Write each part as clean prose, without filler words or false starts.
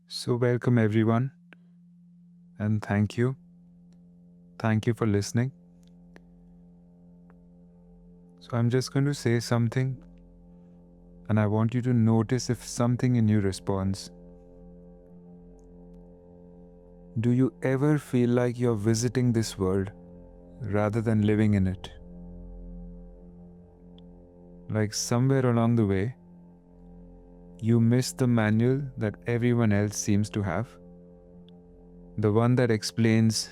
So, welcome everyone, and thank you. Thank you for listening. So, I'm just going to say something, and I want you to notice if something in you responds. Do you ever feel like you're visiting this world rather than living in it? Like somewhere along the way, you missed the manual that everyone else seems to have, the one that explains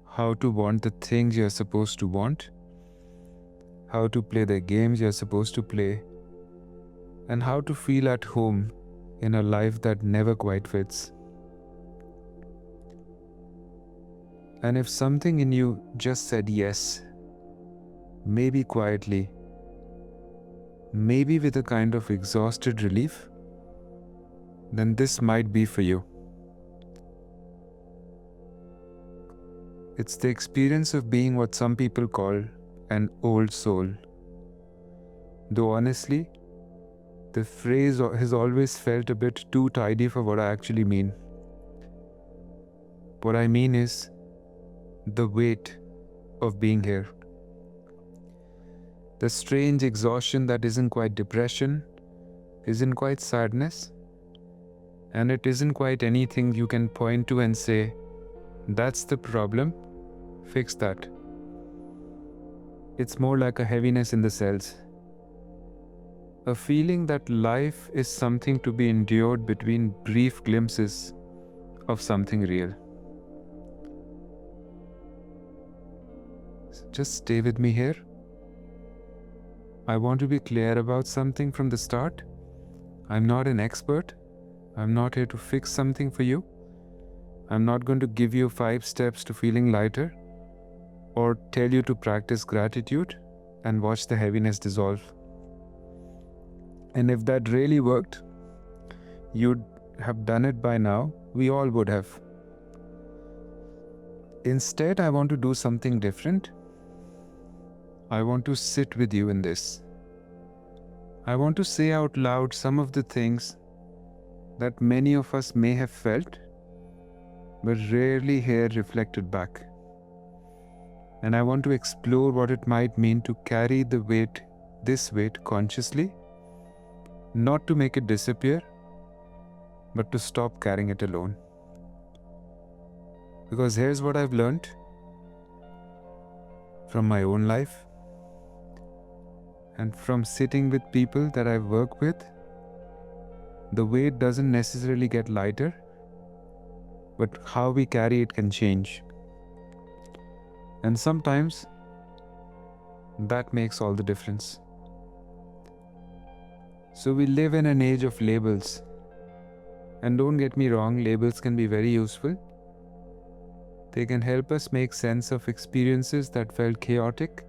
how to want the things you're supposed to want, how to play the games you're supposed to play, and how to feel at home in a life that never quite fits. And if something in you just said yes, maybe quietly, maybe with a kind of exhausted relief, then this might be for you. It's the experience of being what some people call an old soul. Though honestly, the phrase has always felt a bit too tidy for what I actually mean. What I mean is the weight of being here. The strange exhaustion that isn't quite depression, isn't quite sadness, and it isn't quite anything you can point to and say, that's the problem, fix that. It's more like a heaviness in the cells. A feeling that life is something to be endured between brief glimpses of something real. Just stay with me here. I want to be clear about something from the start. I'm not an expert. I'm not here to fix something for you. I'm not going to give you 5 steps to feeling lighter or tell you to practice gratitude and watch the heaviness dissolve. And if that really worked, you'd have done it by now. We all would have. Instead, I want to do something different. I want to sit with you in this. I want to say out loud some of the things that many of us may have felt, but rarely hear reflected back. And I want to explore what it might mean to carry this weight consciously, not to make it disappear, but to stop carrying it alone. Because here's what I've learned from my own life and from sitting with people that I work with. The weight doesn't necessarily get lighter, but how we carry it can change. And sometimes that makes all the difference. So we live in an age of labels. And don't get me wrong, labels can be very useful. They can help us make sense of experiences that felt chaotic,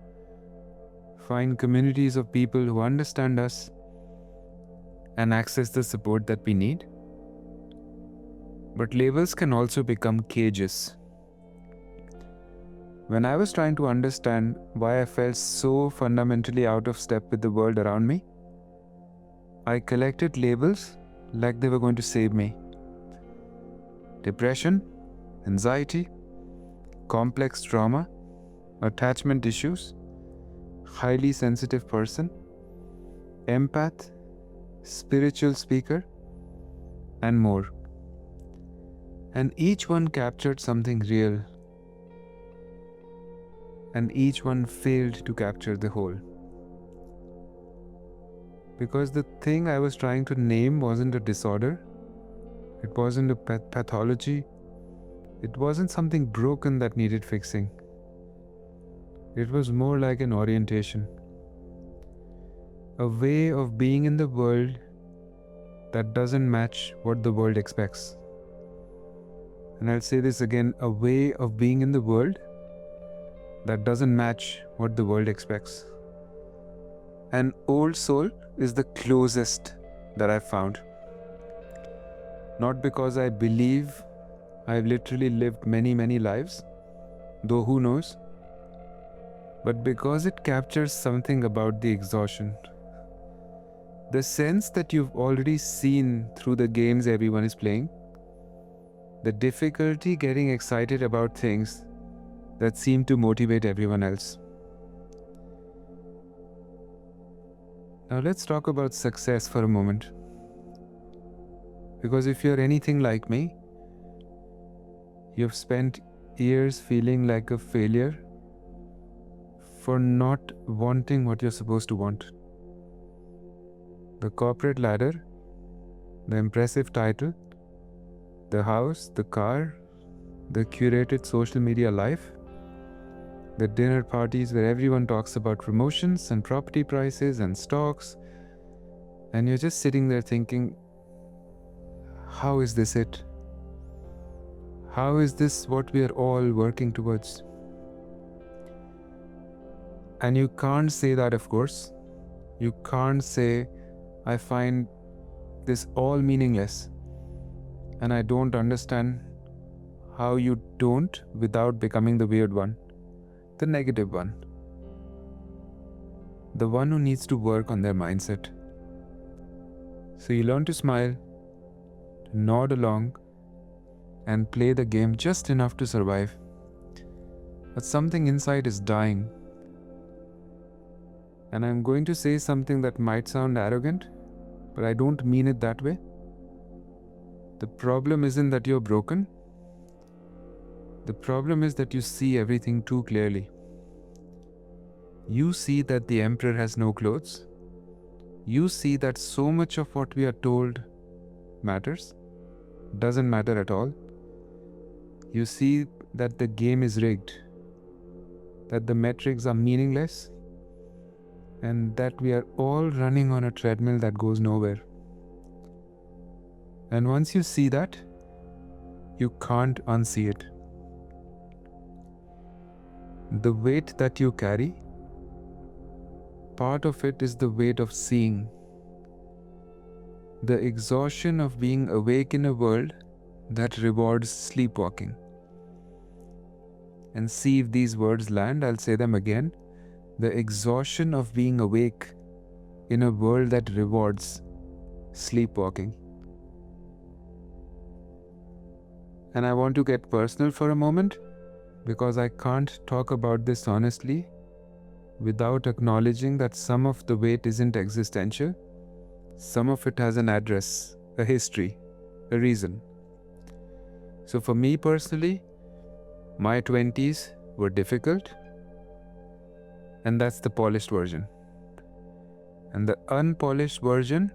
find communities of people who understand us, and access the support that we need. But labels can also become cages. When I was trying to understand why I felt so fundamentally out of step with the world around me, I collected labels like they were going to save me. Depression, anxiety, complex trauma, attachment issues, highly sensitive person, empath, spiritual speaker, and more. And each one captured something real, and each one failed to capture the whole. Because the thing I was trying to name wasn't a disorder, it wasn't a pathology, it wasn't something broken that needed fixing. It was more like an orientation, a way of being in the world that doesn't match what the world expects. And I'll say this again, a way of being in the world that doesn't match what the world expects. An old soul is the closest that I've found. Not because I believe I've literally lived many, many lives, though who knows, but because it captures something about the exhaustion, The sense that you've already seen through the games everyone is playing. The difficulty getting excited about things that seem to motivate everyone else. Now let's talk about success for a moment. Because if you're anything like me, you've spent years feeling like a failure for not wanting what you're supposed to want. The corporate ladder, the impressive title, the house, the car, the curated social media life, the dinner parties where everyone talks about promotions and property prices and stocks, and you're just sitting there thinking, how is this it? How is this what we are all working towards? And you can't say that, of course. You can't say, I find this all meaningless. And I don't understand how you don't without becoming the weird one, the negative one, the one who needs to work on their mindset. So you learn to smile, to nod along, and play the game just enough to survive. But something inside is dying. And I'm going to say something that might sound arrogant, but I don't mean it that way. The problem isn't that you're broken. The problem is that you see everything too clearly. You see that the emperor has no clothes. You see that so much of what we are told matters, doesn't matter at all. You see that the game is rigged, that the metrics are meaningless, and that we are all running on a treadmill that goes nowhere. And once you see that, you can't unsee it. The weight that you carry, part of it is the weight of seeing. The exhaustion of being awake in a world that rewards sleepwalking. And see if these words land, I'll say them again. The exhaustion of being awake in a world that rewards sleepwalking. And I want to get personal for a moment, because I can't talk about this honestly without acknowledging that some of the weight isn't existential. Some of it has an address, a history, a reason. So for me personally, my 20s were difficult, and that's the polished version. And the unpolished version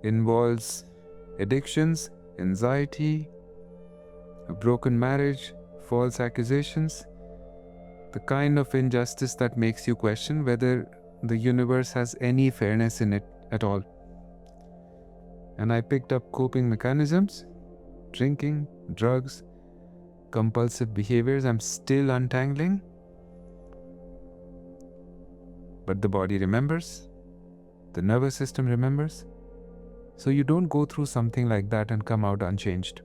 involves addictions, anxiety, a broken marriage, false accusations, the kind of injustice that makes you question whether the universe has any fairness in it at all. And I picked up coping mechanisms, drinking, drugs, compulsive behaviors I'm still untangling. But the body remembers, the nervous system remembers. So you don't go through something like that and come out unchanged.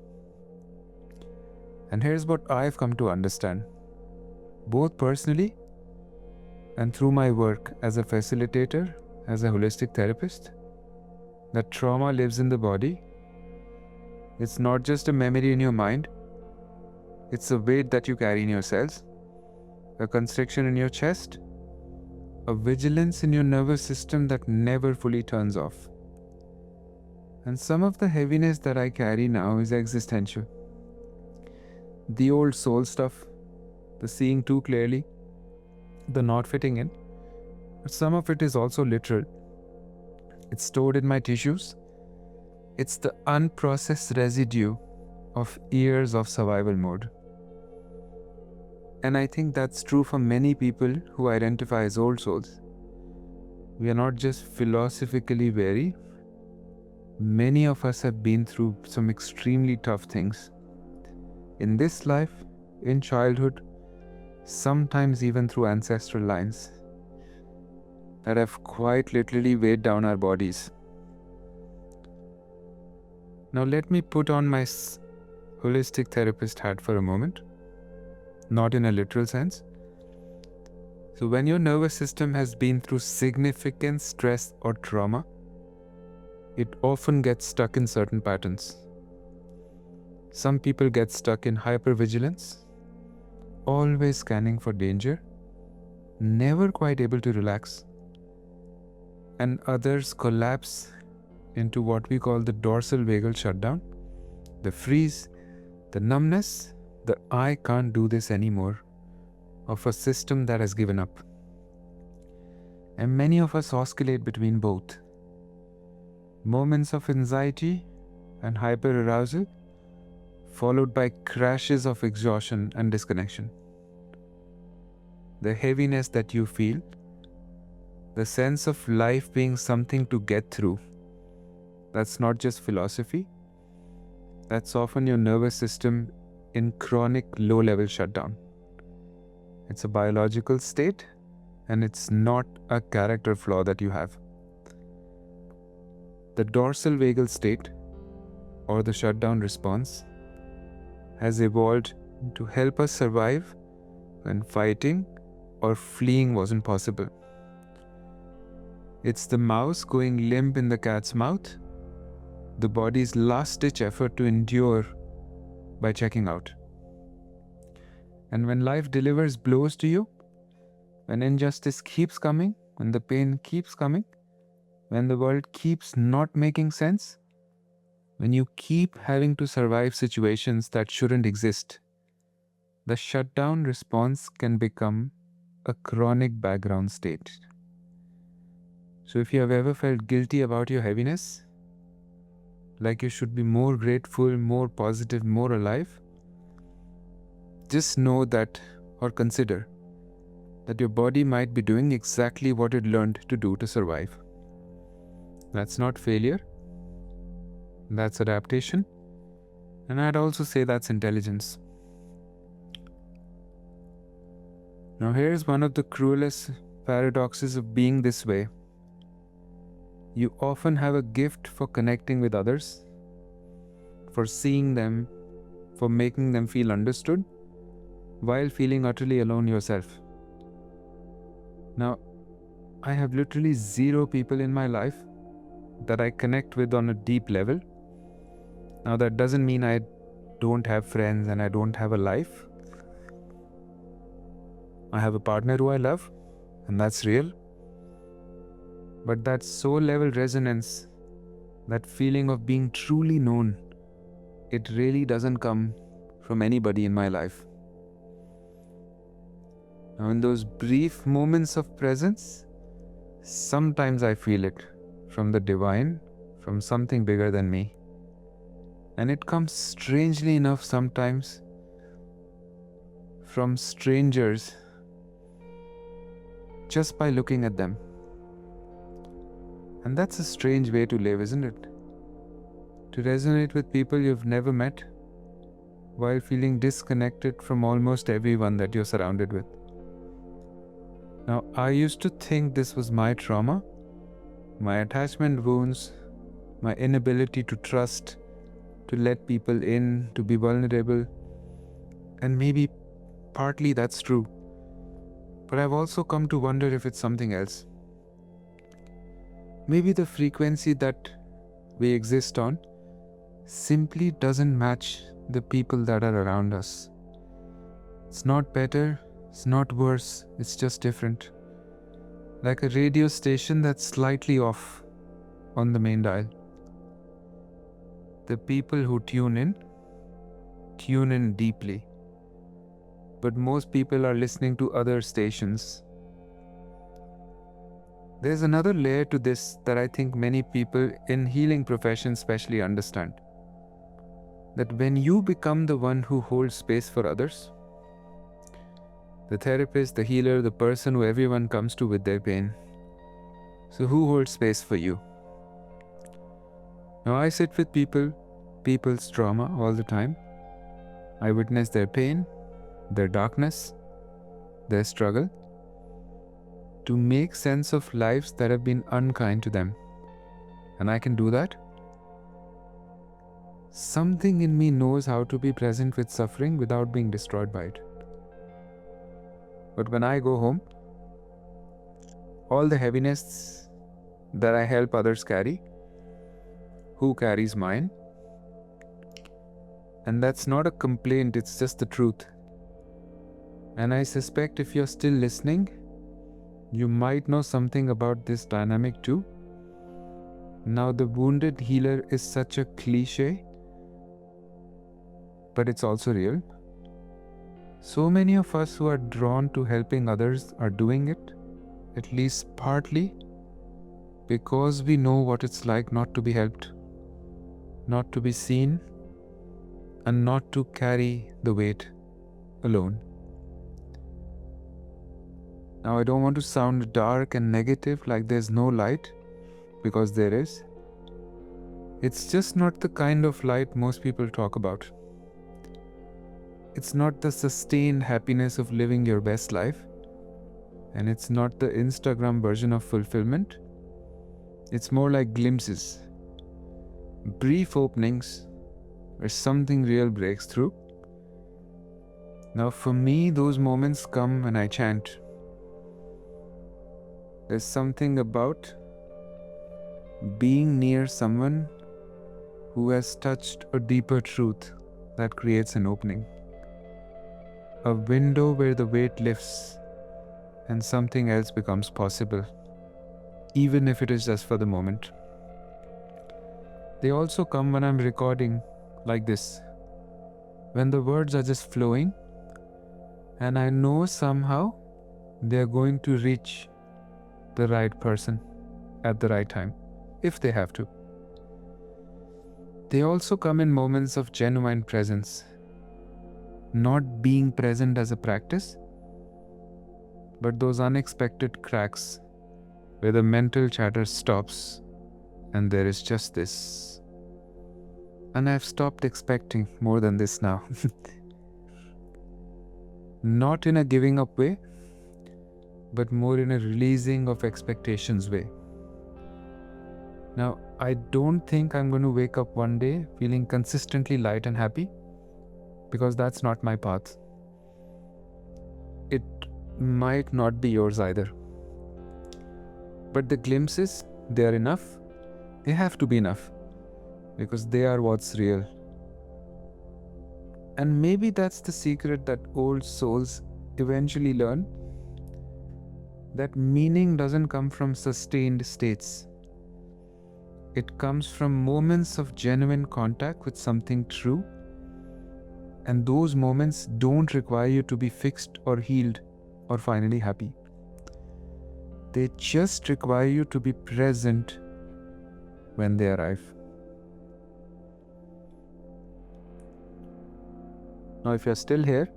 And here's what I've come to understand, both personally and through my work as a facilitator, as a holistic therapist, that trauma lives in the body. It's not just a memory in your mind. It's a weight that you carry in your cells, a constriction in your chest, a vigilance in your nervous system that never fully turns off. And some of the heaviness that I carry now is existential. The old soul stuff, the seeing too clearly, the not fitting in. But some of it is also literal. It's stored in my tissues. It's the unprocessed residue of years of survival mode. And I think that's true for many people who identify as old souls. We are not just philosophically weary. Many of us have been through some extremely tough things. In this life, in childhood, sometimes even through ancestral lines, that have quite literally weighed down our bodies. Now let me put on my holistic therapist hat for a moment, not in a literal sense. So when your nervous system has been through significant stress or trauma, it often gets stuck in certain patterns. Some people get stuck in hypervigilance, always scanning for danger, never quite able to relax. And others collapse into what we call the dorsal vagal shutdown, the freeze, the numbness, the I can't do this anymore of a system that has given up. And many of us oscillate between both. Moments of anxiety and hyperarousal, followed by crashes of exhaustion and disconnection. The heaviness that you feel, the sense of life being something to get through, that's not just philosophy, that's often your nervous system in chronic low-level shutdown. It's a biological state, and it's not a character flaw that you have. The dorsal vagal state, or the shutdown response, has evolved to help us survive when fighting or fleeing wasn't possible. It's the mouse going limp in the cat's mouth, the body's last-ditch effort to endure by checking out. And when life delivers blows to you, when injustice keeps coming, when the pain keeps coming, when the world keeps not making sense, when you keep having to survive situations that shouldn't exist, the shutdown response can become a chronic background state. So if you have ever felt guilty about your heaviness, like you should be more grateful, more positive, more alive, just know that, or consider, that your body might be doing exactly what it learned to do to survive. That's not failure, that's adaptation, and I'd also say that's intelligence. Now here's one of the cruelest paradoxes of being this way. You often have a gift for connecting with others, for seeing them, for making them feel understood, while feeling utterly alone yourself. Now, I have literally 0 people in my life that I connect with on a deep level. Now, that doesn't mean I don't have friends and I don't have a life. I have a partner who I love, and that's real. But that soul level resonance, that feeling of being truly known, it really doesn't come from anybody in my life. Now, in those brief moments of presence, sometimes I feel it from the divine, from something bigger than me. And it comes strangely enough sometimes from strangers, just by looking at them. And that's a strange way to live, isn't it? To resonate with people you've never met, while feeling disconnected from almost everyone that you're surrounded with. Now, I used to think this was my trauma, my attachment wounds, my inability to trust, to let people in, to be vulnerable. And maybe partly that's true. But I've also come to wonder if it's something else. Maybe the frequency that we exist on simply doesn't match the people that are around us. It's not better, it's not worse, it's just different. Like a radio station that's slightly off on the main dial. The people who tune in deeply. But most people are listening to other stations. There's another layer to this that I think many people in healing professions especially understand. That when you become the one who holds space for others, the therapist, the healer, the person who everyone comes to with their pain. So who holds space for you? Now I sit with people's trauma all the time. I witness their pain, their darkness, their struggle, to make sense of lives that have been unkind to them. And I can do that. Something in me knows how to be present with suffering without being destroyed by it. But when I go home, all the heaviness that I help others carry, who carries mine. And that's not a complaint, it's just the truth. And I suspect if you're still listening, you might know something about this dynamic too. Now, the wounded healer is such a cliche, but it's also real. So many of us who are drawn to helping others are doing it, at least partly, because we know what it's like not to be helped, not to be seen, and not to carry the weight alone. Now, I don't want to sound dark and negative like there's no light, because there is. It's just not the kind of light most people talk about. It's not the sustained happiness of living your best life, and it's not the Instagram version of fulfillment. It's more like glimpses, brief openings where something real breaks through. Now, for me, those moments come when I chant. There's something about being near someone who has touched a deeper truth that creates an opening. A window where the weight lifts and something else becomes possible, even if it is just for the moment. They also come when I'm recording like this, when the words are just flowing and I know somehow they're going to reach the right person at the right time, if they have to. They also come in moments of genuine presence, not being present as a practice, but those unexpected cracks where the mental chatter stops and there is just this. And I've stopped expecting more than this now. Not in a giving up way, but more in a releasing of expectations way. Now, I don't think I'm going to wake up one day feeling consistently light and happy, because that's not my path. It might not be yours either. But the glimpses, they are enough. They have to be enough, because they are what's real. And maybe that's the secret that old souls eventually learn, that meaning doesn't come from sustained states. It comes from moments of genuine contact with something true, and those moments don't require you to be fixed or healed or finally happy. They just require you to be present when they arrive. Now, if you're still here,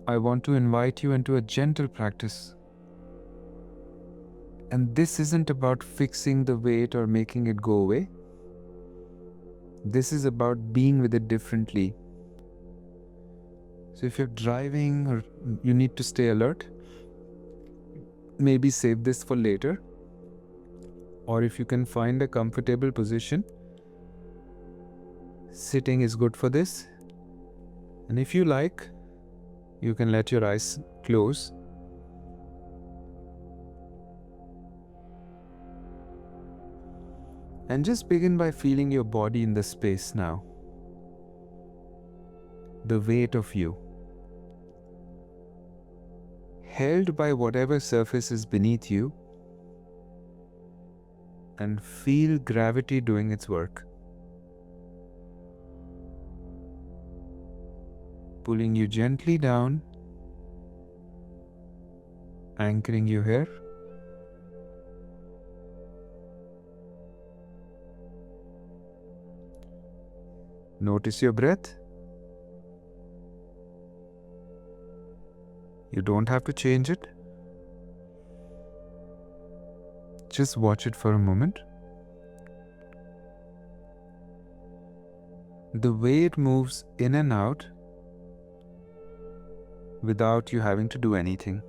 I want to invite you into a gentle practice. And this isn't about fixing the weight or making it go away. This is about being with it differently. So if you're driving or you need to stay alert, maybe save this for later. Or if you can find a comfortable position, sitting is good for this. And if you like, you can let your eyes close. And just begin by feeling your body in the space now. The weight of you, held by whatever surface is beneath you, and feel gravity doing its work, pulling you gently down, anchoring you here. Notice your breath. You don't have to change it. Just watch it for a moment. The way it moves in and out without you having to do anything.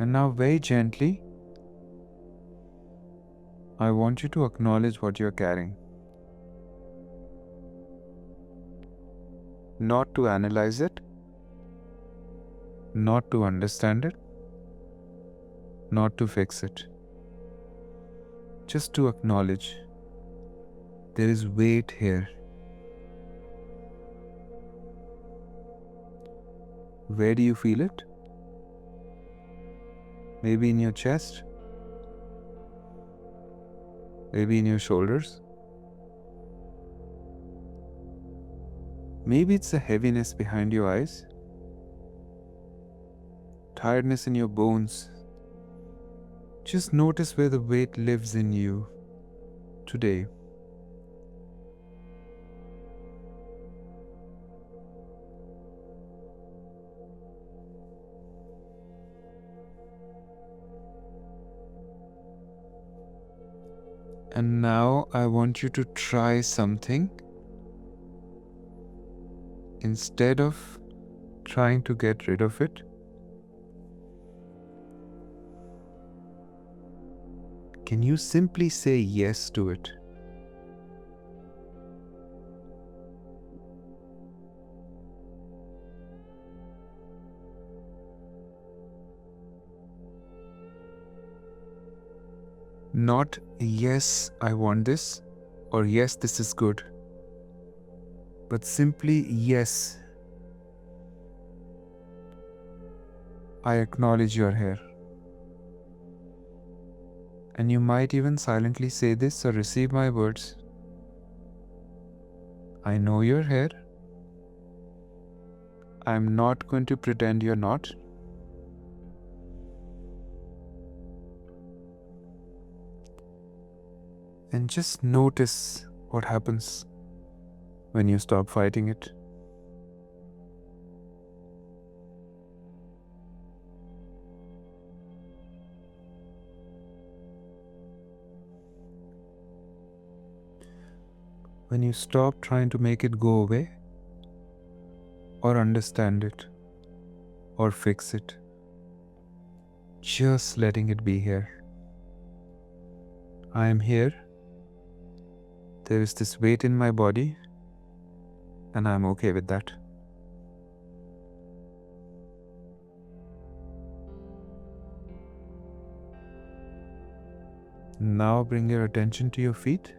And now very gently, I want you to acknowledge what you're carrying. not to analyze it, not to understand it, not to fix it. Just to acknowledge there is weight here. Where do you feel it? Maybe in your chest? Maybe in your shoulders? Maybe it's a heaviness behind your eyes, tiredness in your bones. Just notice where the weight lives in you today. And now I want you to try something. Instead of trying to get rid of it, can you simply say yes to it? Not yes, I want this, or yes, this is good, but simply yes, I acknowledge you're here. And you might even silently say this or receive my words. I know you're here. I'm not going to pretend you're not. And just notice what happens when you stop fighting it. When you stop trying to make it go away, or understand it, or fix it, just letting it be here. I am here. There is this weight in my body, and I'm okay with that. Now bring your attention to your feet.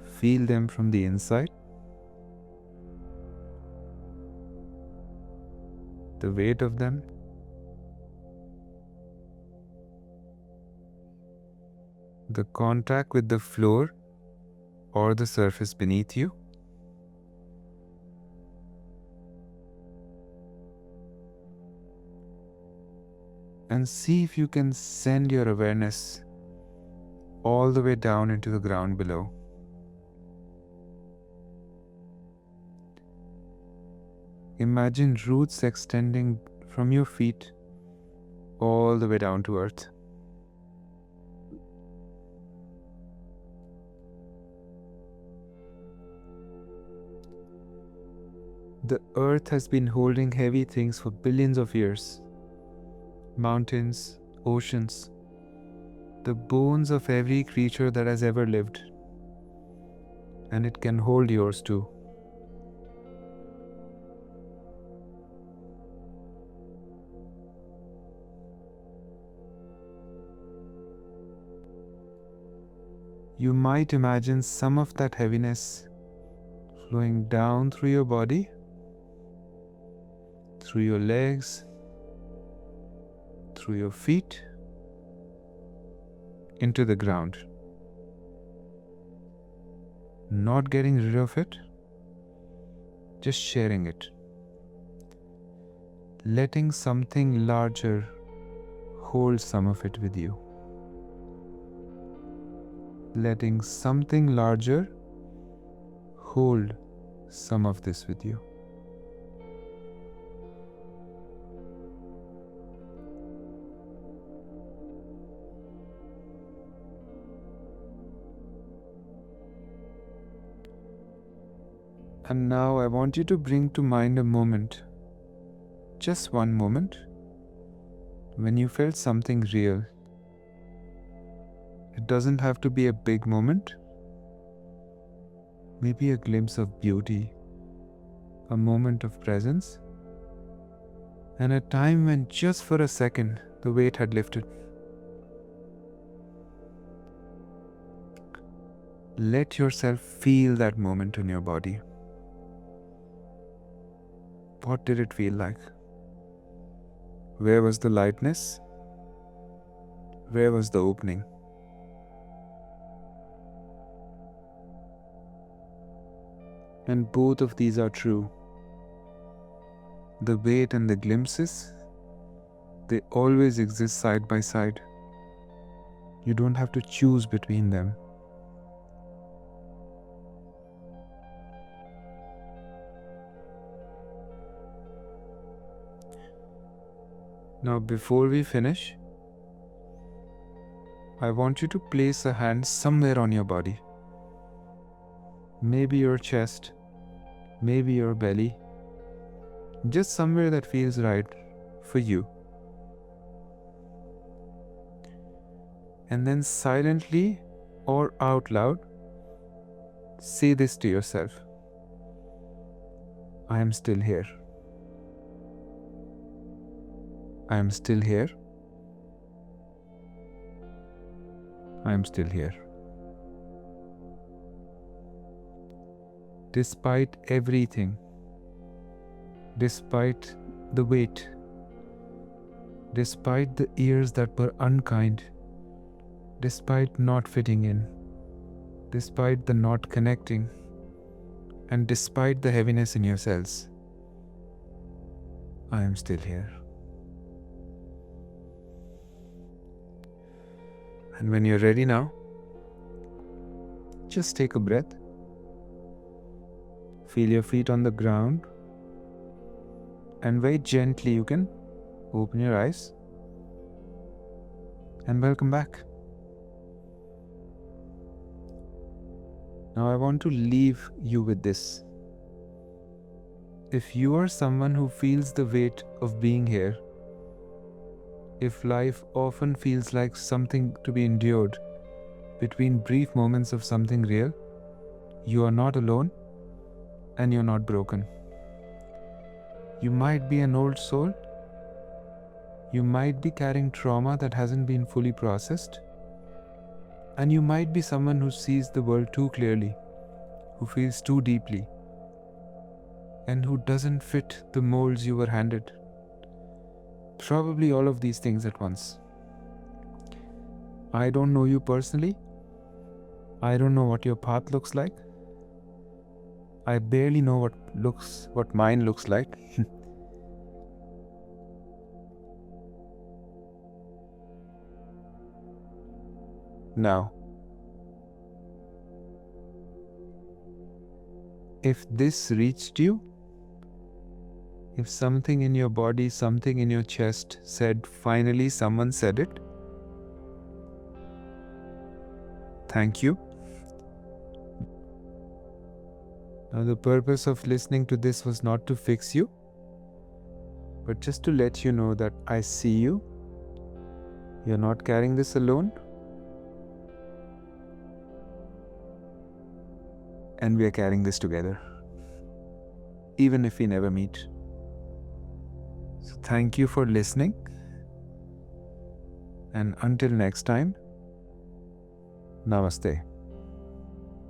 Feel them from the inside. The weight of them. The contact with the floor or the surface beneath you. And see if you can send your awareness all the way down into the ground below. Imagine roots extending from your feet all the way down to earth. The earth has been holding heavy things for billions of years. Mountains, oceans, the bones of every creature that has ever lived. And it can hold yours too. You might imagine some of that heaviness flowing down through your body, through your legs, through your feet, into the ground. Not getting rid of it, just sharing it. Letting something larger hold some of it with you. Letting something larger hold some of this with you. And now I want you to bring to mind a moment, just one moment, when you felt something real. It doesn't have to be a big moment. maybe a glimpse of beauty, a moment of presence, and a time when just for a second the weight had lifted. Let yourself feel that moment in your body. What did it feel like? Where was the lightness? Where was the opening? And both of these are true. The weight and the glimpses, they always exist side by side. You don't have to choose between them. Now, before we finish, I want you to place a hand somewhere on your body. Maybe your chest, maybe your belly, just somewhere that feels right for you. And then silently or out loud, say this to yourself: I am still here. I am still here. I am still here. Despite everything, despite the weight, despite the ears that were unkind, despite not fitting in, despite the not connecting, and despite the heaviness in your cells, I am still here. And when you're ready now, just take a breath. Feel your feet on the ground, and very gently you can open your eyes and welcome back. Now I want to leave you with this. If you are someone who feels the weight of being here, if life often feels like something to be endured between brief moments of something real, you are not alone and you're not broken. You might be an old soul. You might be carrying trauma that hasn't been fully processed. And you might be someone who sees the world too clearly, who feels too deeply, and who doesn't fit the molds you were handed. Probably all of these things at once. I don't know you personally. I don't know what your path looks like. I barely know what mine looks like. Now, if this reached you, if something in your body, something in your chest said, finally someone said it, thank you. Now, the purpose of listening to this was not to fix you, but just to let you know that I see you. You're not carrying this alone. And we are carrying this together, even if we never meet. So thank you for listening. And until next time, namaste.